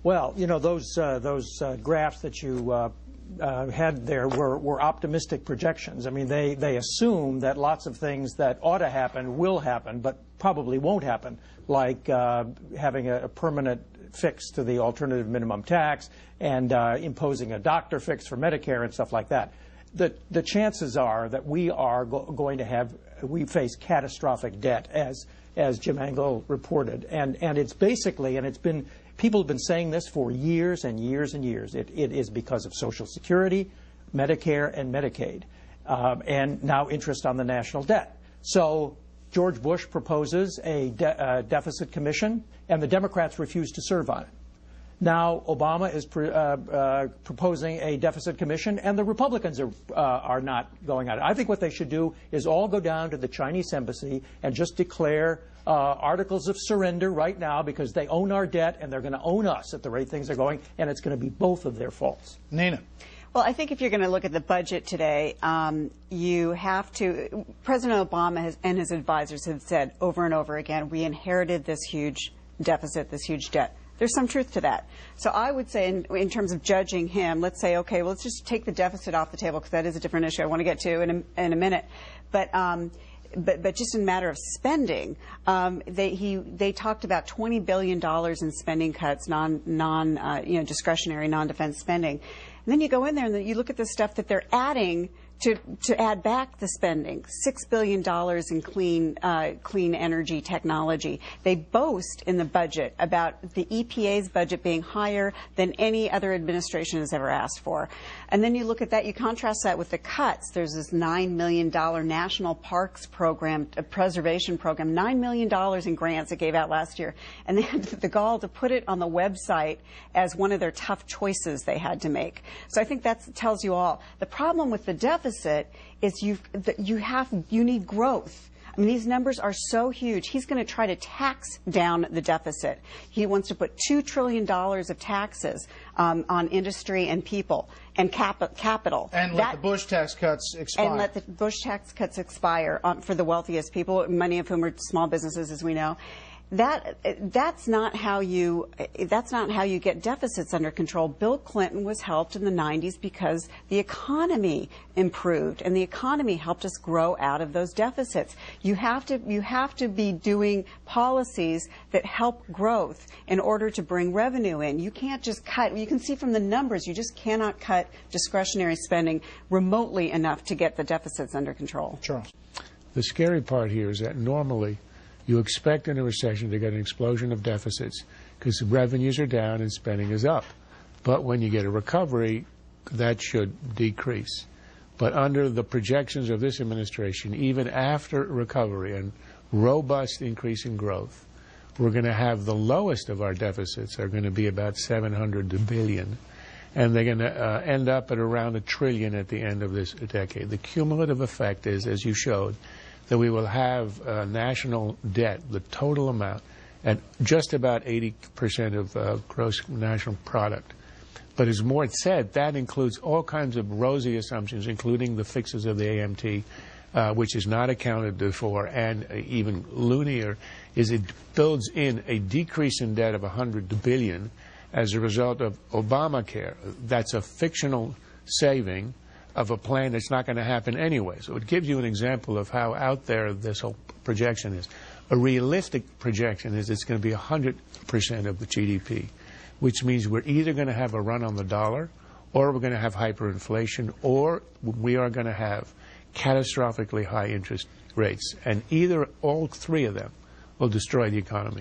Well, you know, those graphs that you had there were optimistic projections. I mean, they assume that lots of things that ought to happen will happen, but probably won't happen, like having a permanent fix to the alternative minimum tax and imposing a doctor fix for Medicare and stuff like that. The chances are that we are going to face catastrophic debt, as Jim Angle reported, and it's basically, and it's been, people have been saying this for years and years and years. It is because of Social Security, Medicare, and Medicaid, and now interest on the national debt. So George Bush proposes a deficit commission, and the Democrats refuse to serve on it. Now Obama is proposing a deficit commission, and the Republicans are not going on it. I think what they should do is all go down to the Chinese embassy and just declare articles of surrender right now, because they own our debt and they're going to own us at the rate things are going, and it's going to be both of their faults. Nina. Well, I think if you're going to look at the budget today, you have to, President Obama and his advisors have said over and over again, we inherited this huge deficit, this huge debt. There's some truth to that. So I would say in terms of judging him, let's say, okay, well, let's just take the deficit off the table, because that is a different issue I want to get to in a minute. But just in a matter of spending, they talked about $20 billion in spending cuts, discretionary, non-defense spending. And then you go in there and you look at the stuff that they're adding to add back the spending, $6 billion in clean energy technology. They boast in the budget about the EPA's budget being higher than any other administration has ever asked for. And then you look at that, you contrast that with the cuts. There's this $9 million National Parks program, a preservation program, $9 million in grants it gave out last year. And they had the gall to put it on the website as one of their tough choices they had to make. So I think that tells you all. The problem with the deficit is you need growth. I mean, these numbers are so huge. He's going to try to tax down the deficit. He wants to put $2 trillion of taxes on industry and people and capital. And let the Bush tax cuts expire. And let the Bush tax cuts expire for the wealthiest people, many of whom are small businesses, as we know. That's not how you get deficits under control. Bill Clinton was helped in the 90s because the economy improved, and the economy helped us grow out of those deficits. You have to be doing policies that help growth in order to bring revenue in. You can't just cut. You can see from the numbers, you just cannot cut discretionary spending remotely enough to get the deficits under control. Charles. The scary part here is that normally you expect in a recession to get an explosion of deficits because revenues are down and spending is up. But when you get a recovery, that should decrease. But under the projections of this administration, even after recovery and robust increase in growth, we're going to have the lowest of our deficits are going to be about $700 billion. And they're going to end up at around $1 trillion at the end of this decade. The cumulative effect is, as you showed, that we will have national debt, the total amount, at just about 80% of gross national product. But as Mort said, that includes all kinds of rosy assumptions, including the fixes of the AMT, which is not accounted for, and even loonier is it builds in a decrease in debt of $100 billion as a result of Obamacare. That's a fictional saving of a plan that's not going to happen anyway. So it gives you an example of how out there this whole projection is. A realistic projection is it's going to be 100% of the GDP, which means we're either going to have a run on the dollar, or we're going to have hyperinflation, or we are going to have catastrophically high interest rates. And either all three of them will destroy the economy.